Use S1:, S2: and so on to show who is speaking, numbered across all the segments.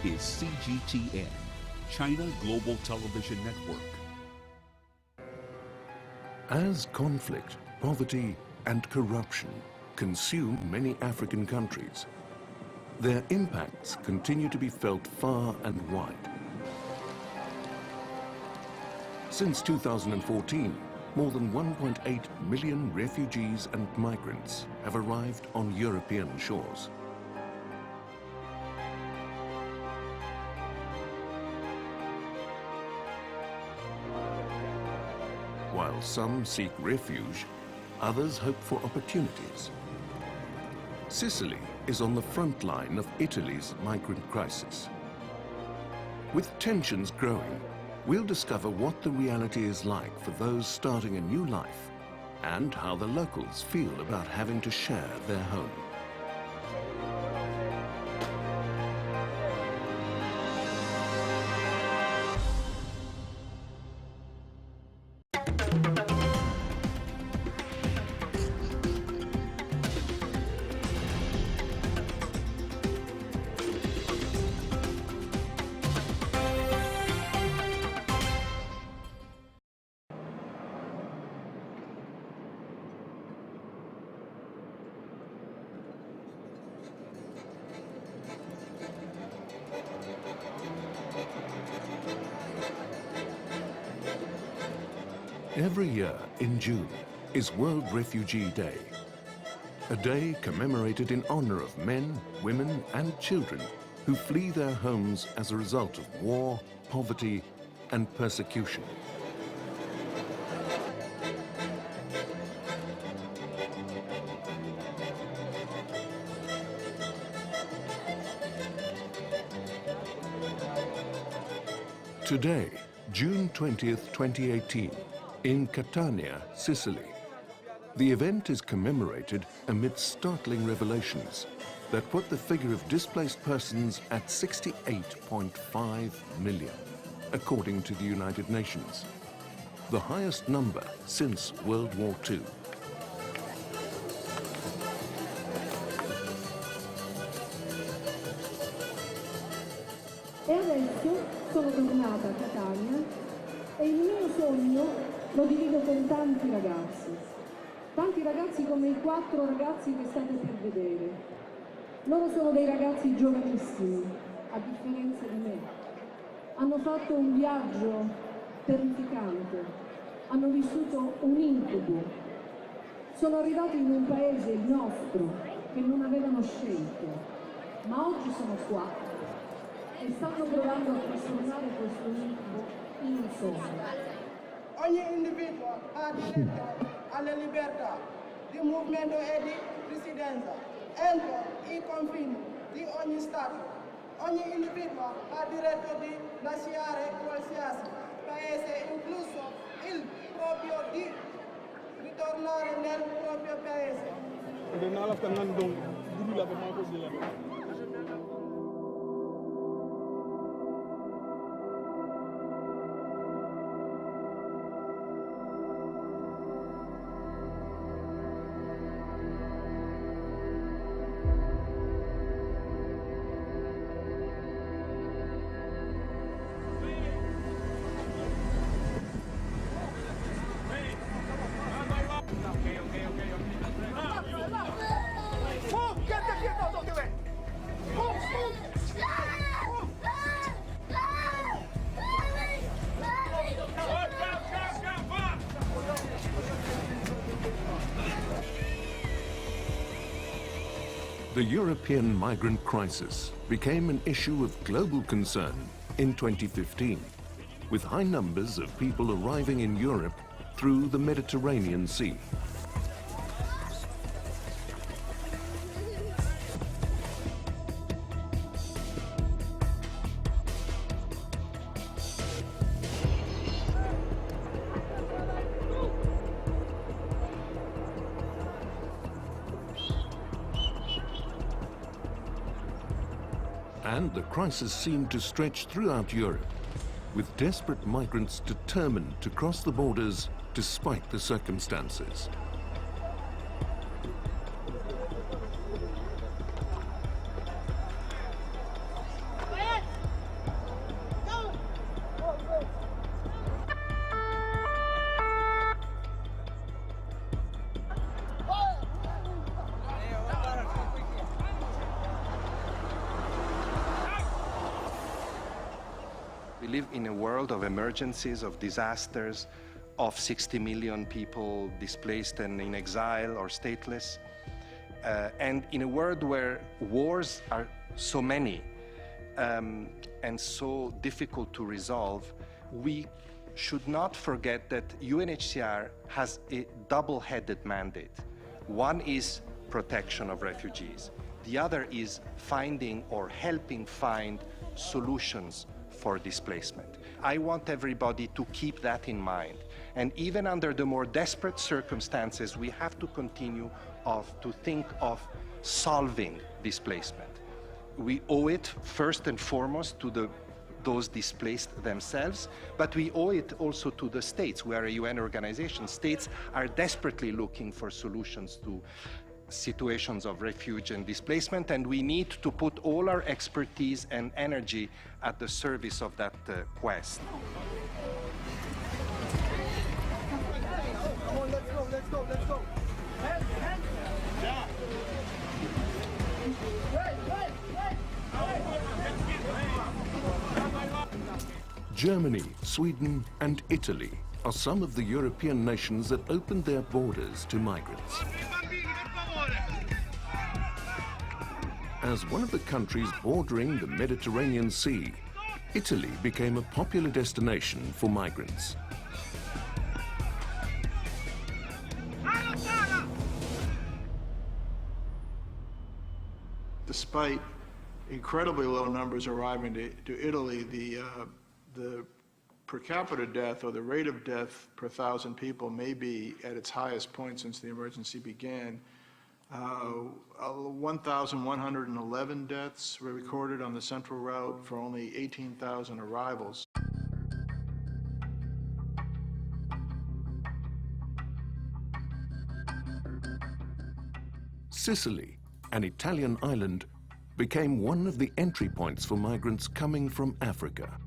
S1: is CGTN, China Global Television Network.
S2: As conflict, poverty, and corruption consume many African countries, their impacts continue to be felt far and wide. Since 2014, more than 1.8 million refugees and migrants have arrived on European shores. While some seek refuge, others hope for opportunities. Sicily is on the front line of Italy's migrant crisis. With tensions growing, we'll discover what the reality is like for those starting a new life and how the locals feel about having to share their home. Every year in June is World Refugee Day, a day commemorated in honor of men, women and children who flee their homes as a result of war, poverty and persecution. Today, June 20th, 2018, in Catania, Sicily, the event is commemorated amidst startling revelations that put the figure of displaced persons at 68.5 million, according to the United Nations, the highest number since World War II.
S3: E adesso sono tornata a Catania e il mio sogno lo divido con tanti ragazzi come i 4 ragazzi che state per vedere. Loro sono dei ragazzi giovanissimi, a differenza di me. Hanno fatto un viaggio terrificante, hanno vissuto un incubo. Sono arrivati in un paese, il nostro, che non avevano scelto, ma oggi sono qua e stanno provando a trasformare questo incubo in un sogno.
S4: Ogni individuo ha diritto alla libertà di movimento e di residenza entro i confini di ogni Stato. Ogni individuo ha diritto di lasciare qualsiasi paese, incluso il proprio, di ritornare nel proprio paese.
S2: The European migrant crisis became an issue of global concern in 2015, with high numbers of people arriving in Europe through the Mediterranean Sea. And the crisis seemed to stretch throughout Europe, with desperate migrants determined to cross the borders despite the circumstances.
S5: We live in a world of emergencies, of disasters, of 60 million people displaced and in exile or stateless. And in a world where wars are so many and so difficult to resolve, we should not forget that UNHCR has a double-headed mandate. One is protection of refugees. The other is finding or helping find solutions for displacement. I want everybody to keep that in mind. And even under the more desperate circumstances, we have to continue to think of solving displacement. We owe it first and foremost to those displaced themselves, but we owe it also to the states. We are a UN organization. States are desperately looking for solutions to situations of refuge and displacement, and we need to put all our expertise and energy at the service of that quest.
S6: Come on, let's go, let's go, let's go. Yeah.
S2: Germany, Sweden and Italy are some of the European nations that opened their borders to migrants. As one of the countries bordering the Mediterranean Sea, Italy became a popular destination for migrants.
S7: Despite incredibly low numbers arriving to Italy, the per capita death or the rate of death per 1,000 people may be at its highest point since the emergency began. 1,111 deaths were recorded on the central route for only 18,000 arrivals.
S2: Sicily, an Italian island, became one of the entry points for migrants coming from Africa.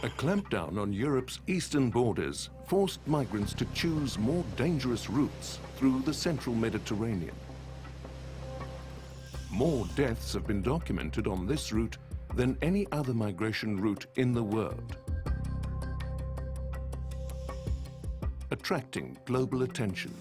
S2: A clampdown on Europe's eastern borders forced migrants to choose more dangerous routes through the central Mediterranean. More deaths have been documented on this route than any other migration route in the world, attracting global attention.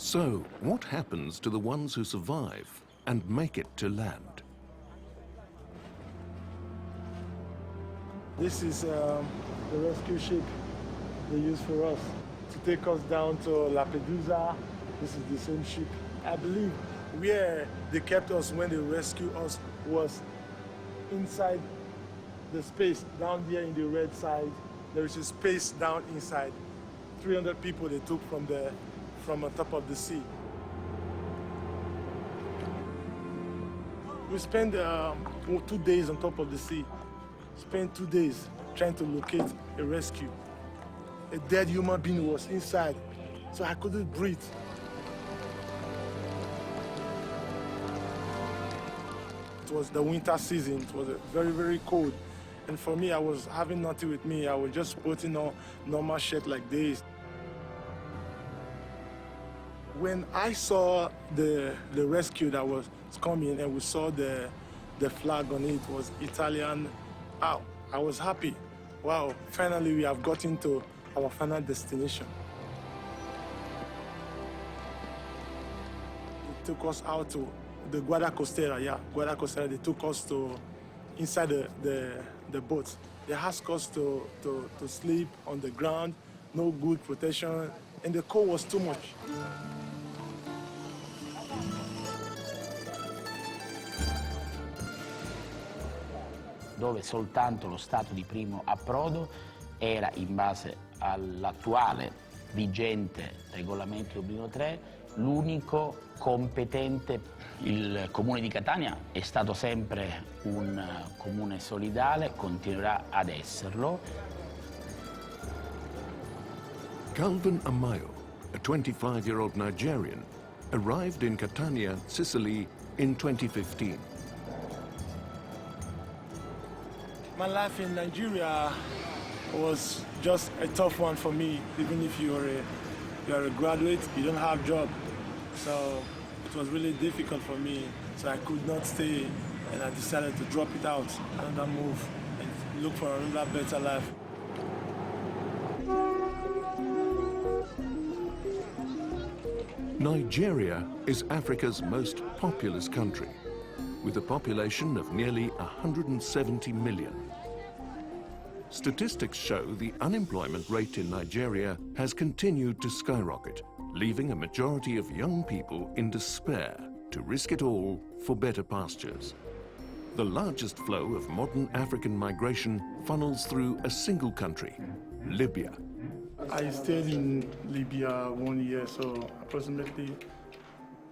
S2: So, what happens to the ones who survive and make it to land?
S8: This is the rescue ship they use for us to take us down to Lampedusa. This is the same ship. I believe where they kept us when they rescued us was inside the space down there in the red side. There is a space down inside. 300 people they took from on top of the sea. We spent 2 days on top of the sea. Spent 2 days trying to locate a rescue. A dead human being was inside, so I couldn't breathe. It was the winter season. It was very, very cold. And for me, I was having nothing with me. I was just putting on normal shirt like this. When I saw the rescue that was coming and we saw the flag on it was Italian, I was happy. Wow, finally we have gotten to our final destination. They took us out to the Guardia Costiera, Guardia Costiera. They took us to inside the boat. They asked us to sleep on the ground, no good protection, and the cold was too much.
S9: Dove soltanto lo stato di primo approdo era, in base all'attuale vigente regolamento Dublino 3, l'unico competente. Il comune di Catania è stato sempre un comune solidale, continuerà ad esserlo.
S2: Calvin Amayo, a 25-year-old Nigerian, arrived in Catania, Sicily in 2015.
S8: My life in Nigeria was just a tough one for me. Even if you're a graduate, you don't have a job. So it was really difficult for me. So I could not stay, and I decided to drop it out, another move, and look for another better life.
S2: Nigeria is Africa's most populous country, with a population of nearly 170 million. Statistics show the unemployment rate in Nigeria has continued to skyrocket, leaving a majority of young people in despair to risk it all for better pastures. The largest flow of modern African migration funnels through a single country, Libya.
S8: I stayed in Libya 1 year, so approximately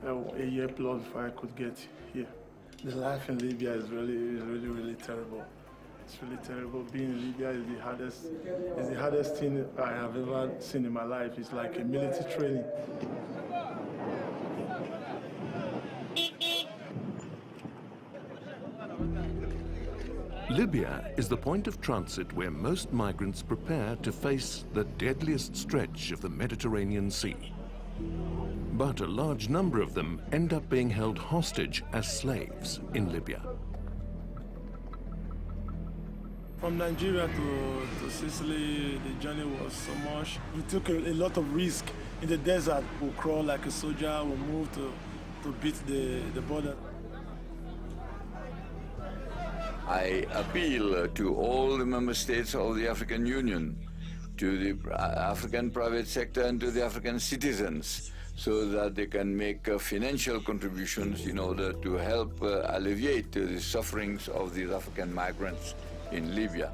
S8: a year plus before I could get here. The life in Libya is really terrible. It's really terrible. Being in Libya is the hardest thing I have ever seen in my life. It's like a military training.
S2: Libya is the point of transit where most migrants prepare to face the deadliest stretch of the Mediterranean Sea. But a large number of them end up being held hostage as slaves in Libya.
S8: From Nigeria to Sicily, the journey was so much. We took a lot of risk in the desert. We'll crawl like a soldier, we'll move to beat the border.
S6: I appeal to all the member states of the African Union, to the African private sector and to the African citizens, so that they can make financial contributions in order to help alleviate the sufferings of these African migrants in Libya.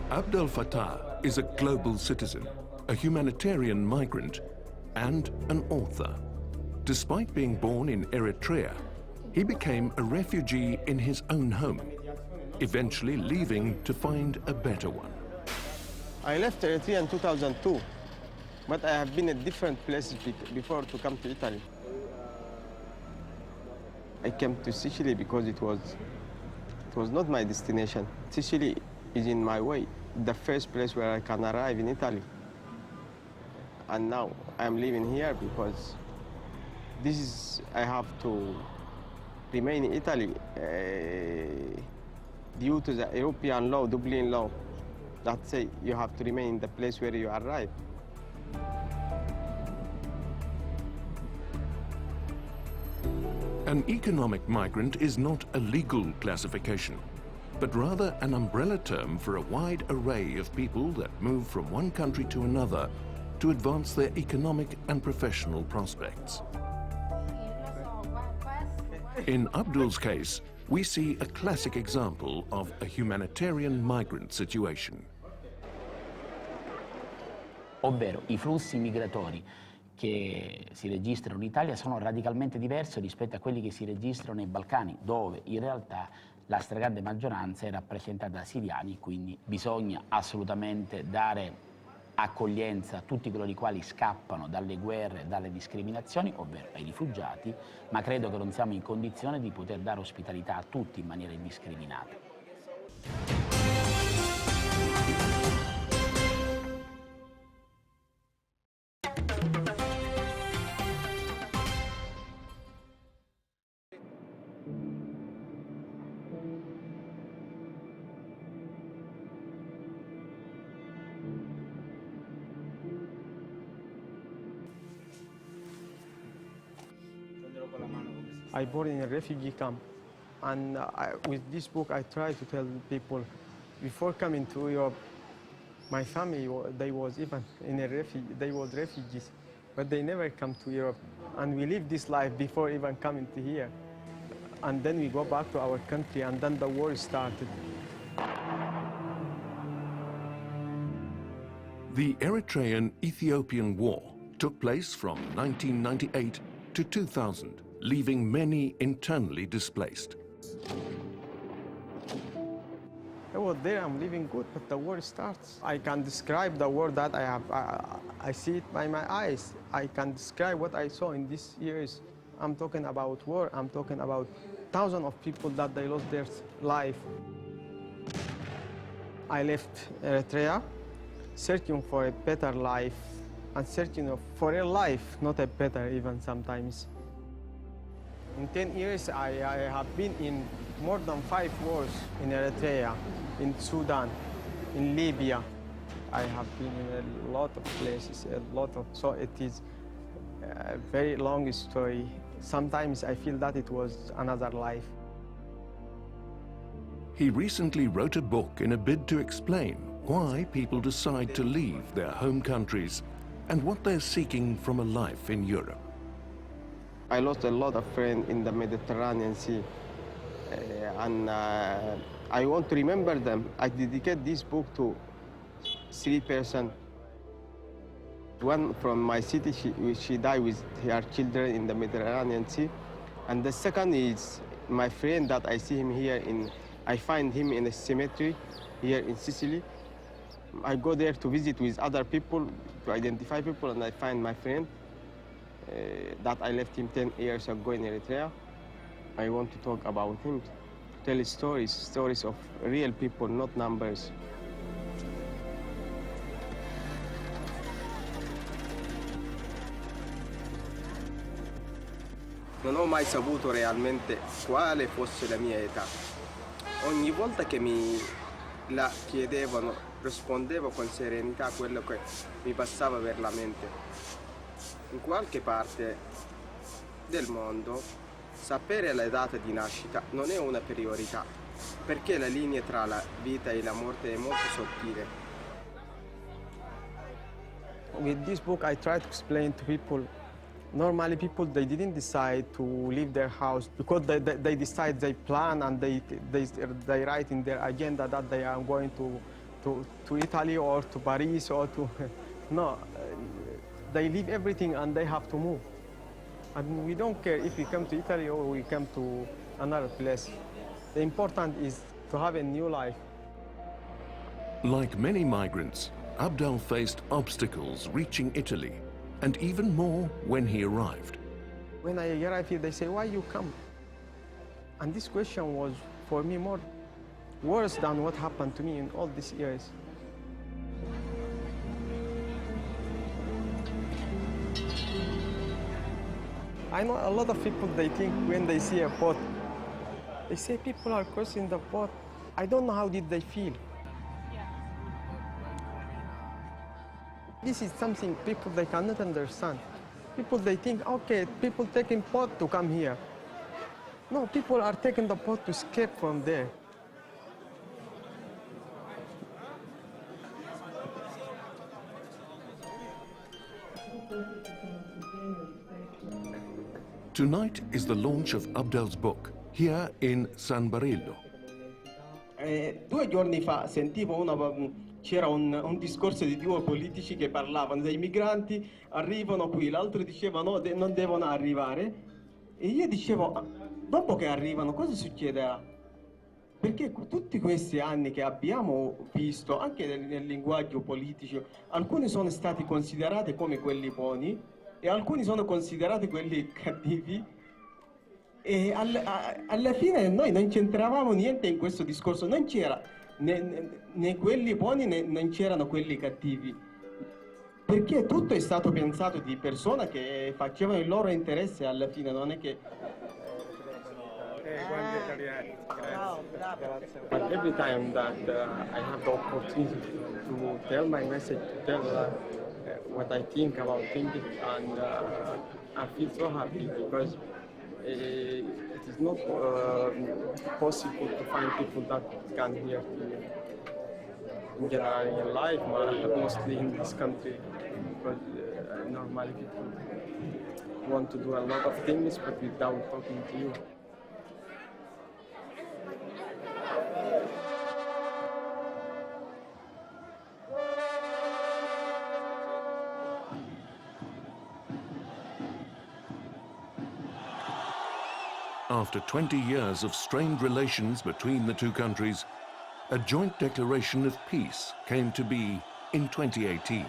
S2: Abdel Fattah is a global citizen, a humanitarian migrant, and an author. Despite being born in Eritrea, he became a refugee in his own home, eventually leaving to find a better one.
S10: I left Eritrea in 2002, but I have been in different places before to come to Italy. I came to Sicily because it was not my destination. Sicily is in my way, the first place where I can arrive in Italy. And now I'm living here because I have to remain in Italy due to the European law, Dublin law, that say you have to remain in the place where you arrive.
S2: An economic migrant is not a legal classification, but rather an umbrella term for a wide array of people that move from one country to another to advance their economic and professional prospects. In Abdul's case, we see a classic example of a humanitarian migrant situation.
S9: Ovvero i flussi migratori che si registrano in Italia sono radicalmente diversi rispetto a quelli che si registrano nei Balcani, dove in realtà la stragrande maggioranza è rappresentata da siriani, quindi bisogna assolutamente dare accoglienza a tutti coloro i quali scappano dalle guerre e dalle discriminazioni, ovvero ai rifugiati, ma credo che non siamo in condizione di poter dare ospitalità a tutti in maniera indiscriminata.
S10: I born in a refugee camp, and with this book I try to tell people, before coming to Europe, my family, they was even in a they was refugees, but they never come to Europe, and we live this life before even coming to here, and then we go back to our country, and then the war started.
S2: The Eritrean-Ethiopian War took place from 1998 to 2000, leaving many internally displaced.
S10: I was there, I'm living good, but the war starts. I can describe the war that I have. I see it by my eyes. I can describe what I saw in these years. I'm talking about war. I'm talking about thousands of people that they lost their life. I left Eritrea, searching for a better life, and searching for a life, not a better even sometimes. In 10 years, I have been in more than 5 wars in Eritrea, in Sudan, in Libya. I have been in a lot of places, so it is a very long story. Sometimes I feel that it was another life.
S2: He recently wrote a book in a bid to explain why people decide to leave their home countries and what they're seeking from a life in Europe.
S10: I lost a lot of friends in the Mediterranean Sea, and I want to remember them. I dedicate this book to 3 persons. One from my city, she died with her children in the Mediterranean Sea, and the second is my friend that I see him here I find him in a cemetery here in Sicily. I go there to visit with other people, to identify people, and I find my friend that I left him 10 years ago in Eritrea. I want to talk about him, tell stories of real people, not numbers. Non ho mai saputo realmente quale fosse la mia età. Ogni volta che mi la chiedevano, rispondevo con serenità a quello che mi passava per la mente. In qualche parte del mondo, sapere la data di nascita non è una priorità, perché la linea tra la vita e la morte è molto sottile. With this book, I try to explain to people. Normally, people, they didn't decide to leave their house because they decide, they plan, and they write in their agenda that they are going to Italy or to Paris or to... No, they leave everything and they have to move. And we don't care if we come to Italy or we come to another place. The important is to have a new life.
S2: Like many migrants, Abdel faced obstacles reaching Italy, and even more when he arrived.
S10: When I arrived here, they say, why you come? And this question was, for me, worse than what happened to me in all these years. I know a lot of people, they think when they see a boat, they say people are crossing the boat. I don't know how did they feel. This is something people, they cannot understand. People, they think, okay, people taking boat to come here. No, people are taking the boat to escape from there.
S2: Tonight is the launch of Abdel's book, here in San Barillo.
S10: 2 giorni fa sentivo c'era un discorso di 2 politici che parlavano dei migranti, arrivano qui, l'altro diceva no, non devono arrivare, e io dicevo, dopo che arrivano cosa succederà? Perché tutti questi anni che abbiamo visto, anche nel linguaggio politico, alcuni sono stati considerati come quelli buoni e alcuni sono considerati quelli cattivi. E alla fine noi non c'entravamo niente in questo discorso, non c'era né quelli buoni né non c'erano quelli cattivi, perché tutto è stato pensato di persone che facevano il loro interesse alla fine, non è che... But every time that I have the opportunity to tell my message, to tell what I think about things, and I feel so happy because it is not possible to find people that can hear in general in life, but mostly in this country, because normally people want to do a lot of things, but without talking to you.
S2: After 20 years of strained relations between the two countries, a joint declaration of peace came to be in 2018.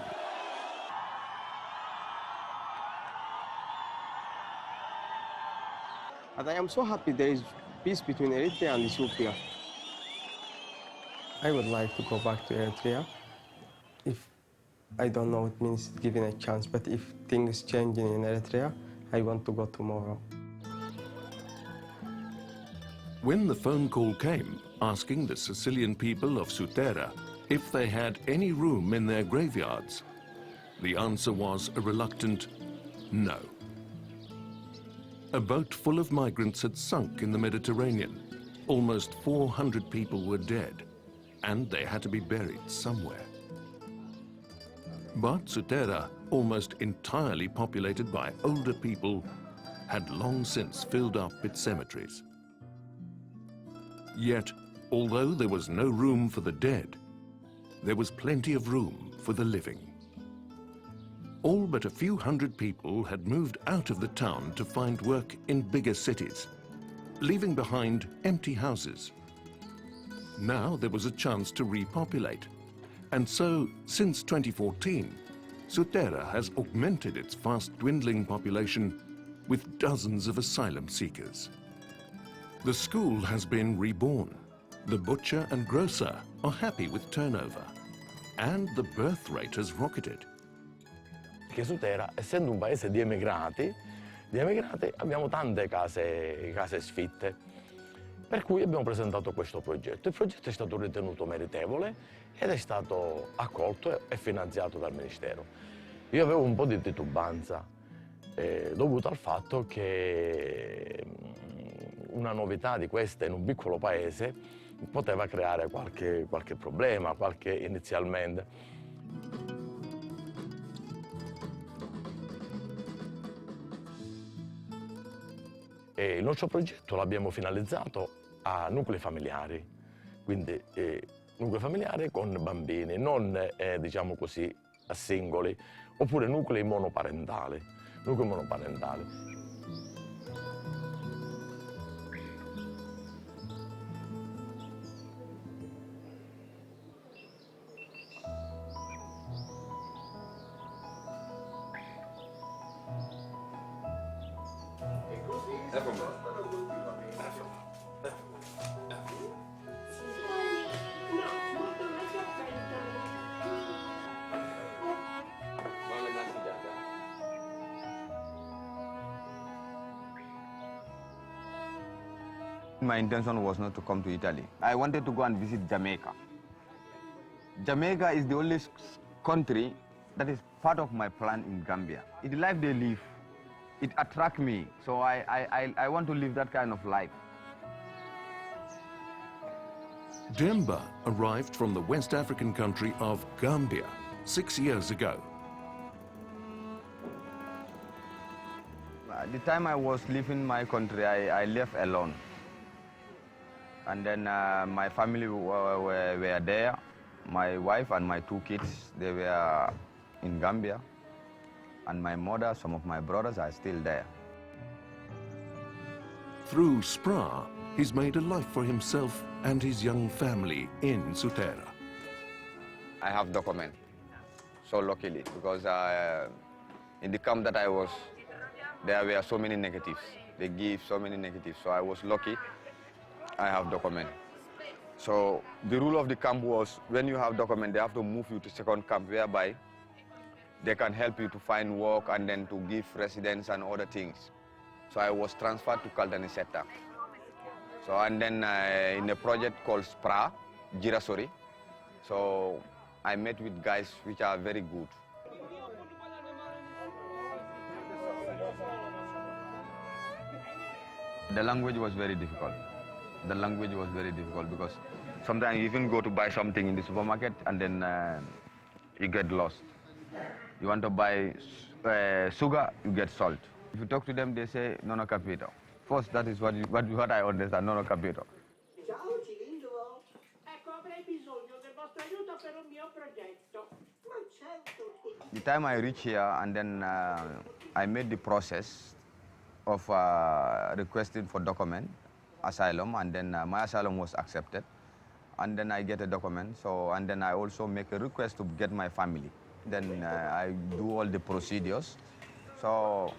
S10: And I am so happy there is peace between Eritrea and Ethiopia. I would like to go back to Eritrea. If I don't know, it means giving a chance, but if things changing in Eritrea, I want to go tomorrow.
S2: When the phone call came asking the Sicilian people of Sutera if they had any room in their graveyards, the answer was a reluctant no. A boat full of migrants had sunk in the Mediterranean. Almost 400 people were dead, and they had to be buried somewhere. But Sutera, almost entirely populated by older people, had long since filled up its cemeteries. Yet, although there was no room for the dead, there was plenty of room for the living. All but a few hundred people had moved out of the town to find work in bigger cities, leaving behind empty houses. Now there was a chance to repopulate. And so, since 2014, Sutera has augmented its fast-dwindling population with dozens of asylum seekers. The school has been reborn. The butcher and grocer are happy with turnover. And the birth rate has rocketed.
S11: Che Sutera, essendo un paese di emigrati abbiamo tante case sfitte, per cui abbiamo presentato questo progetto. Il progetto è stato ritenuto meritevole ed è stato accolto e finanziato dal Ministero. Io avevo un po' di titubanza dovuto al fatto che una novità di questa in un piccolo paese poteva creare qualche problema, inizialmente. E il nostro progetto l'abbiamo finalizzato a nuclei familiari, quindi nuclei familiari con bambini, non diciamo così a singoli, oppure nuclei monoparentali.
S12: My intention was not to come to Italy. I wanted to go and visit Jamaica. Jamaica is the only country that is part of my plan in Gambia. The life they live, it attracts me, so I want to live that kind of life.
S2: Demba arrived from the West African country of Gambia 6 years ago.
S12: The time I was leaving my country, I left alone. And then my family were there. My wife and my 2 kids, they were in Gambia. And my mother, some of my brothers are still there.
S2: Through SPRA, he's made a life for himself and his young family in Sutera.
S12: I have documents, so luckily, because in the camp that I was, there were so many negatives. They give so many negatives, so I was lucky. I have documents. So the rule of the camp was, when you have documents, they have to move you to second camp, whereby they can help you to find work and then to give residence and other things. So I was transferred to Caltanissetta. So and then in a project called SPRA, Girasori. So I met with guys which are very good. The language was very difficult. The language was very difficult because sometimes you even go to buy something in the supermarket and then you get lost. You want to buy sugar, you get salt. If you talk to them, they say, non ho capito. First, that is what I understand, non ho capito.
S13: Ciao cilindro, ecco avrei bisogno del vostro aiuto per un mio progetto. Ma certo.
S12: The time I reached here and then I made the process of requesting for document, asylum, and then my asylum was accepted. And then I get a document, and then I also make a request to get my family. Then I do all the procedures. So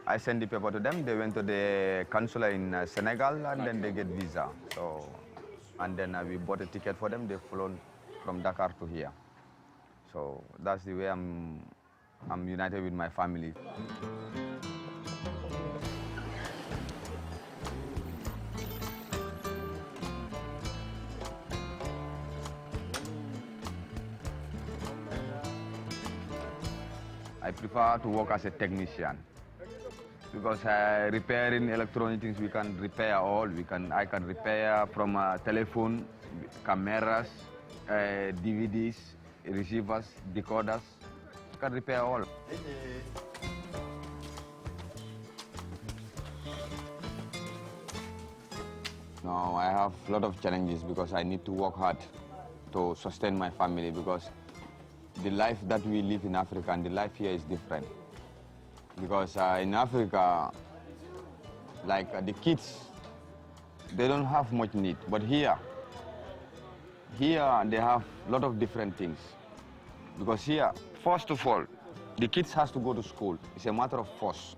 S12: I send the paper to them, they went to the consulate in Senegal, and then they get visa. So, and then we bought a ticket for them, they flown from Dakar to here. So that's the way I'm united with my family. I prefer to work as a technician because repairing electronic things, we can repair all. I can repair from telephone, cameras, DVDs, receivers, decoders. I can repair all. Now I have a lot of challenges because I need to work hard to sustain my family because the life that we live in Africa and the life here is different. Because in Africa, like the kids, they don't have much need. But here they have a lot of different things. Because here, first of all, the kids has to go to school. It's a matter of force.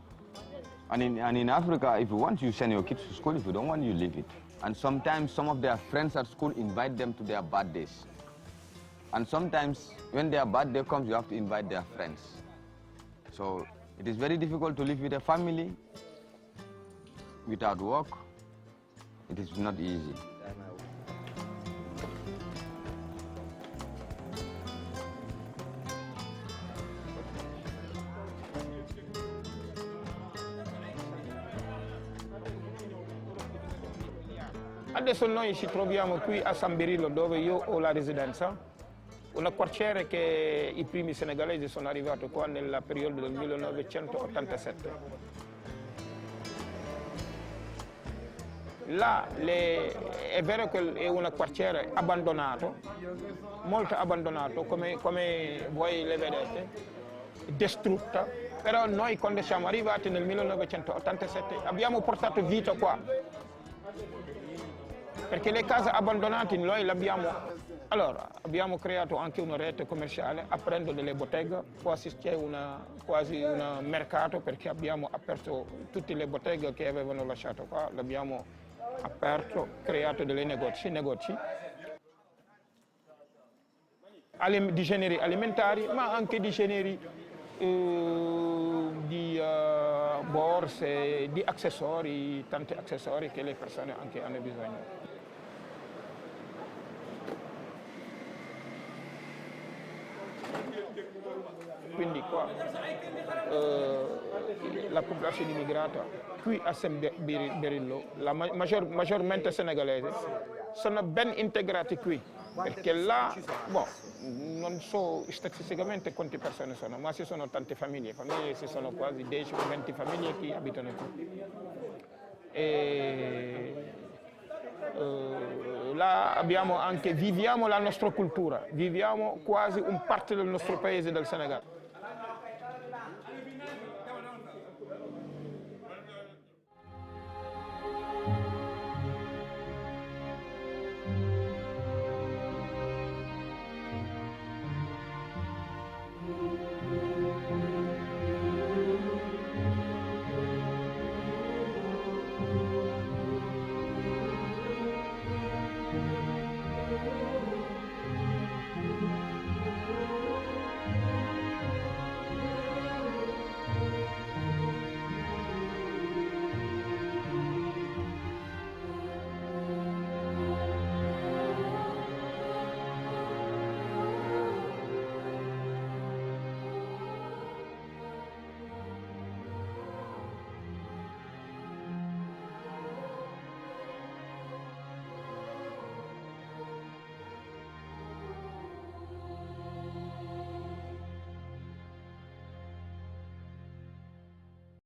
S12: And in Africa, if you want, you send your kids to school. If you don't want, you leave it. And sometimes some of their friends at school invite them to their birthdays. And sometimes when their birthday comes, you have to invite their friends. So it is very difficult to live with a family without work. It is not easy.
S14: Adesso noi ci troviamo qui a San Birillo, dove io ho la residenza, una quartiere che i primi senegalesi sono arrivati qua nel periodo del 1987. Là è vero che è un quartiere abbandonato, molto abbandonato, come voi le vedete, distrutta, però noi quando siamo arrivati nel 1987 abbiamo portato vita qua. Perché le case abbandonate noi le abbiamo... Allora, abbiamo creato anche una rete commerciale aprendo delle botteghe, quasi c'è quasi un mercato perché abbiamo aperto tutte le botteghe che avevano lasciato qua, le abbiamo aperto, creato dei negozi di generi alimentari, ma anche di generi di borse, di accessori, tanti accessori che le persone anche hanno bisogno. Quindi qua la popolazione immigrata qui a San Birillo, maggiormente senegalese, sono ben integrati qui, perché là, non so statisticamente quante persone sono, ma ci sono tante famiglie, ci sono quasi 10 o 20 famiglie che abitano qui. Là viviamo la nostra cultura, viviamo quasi un parte del nostro paese, del Senegal.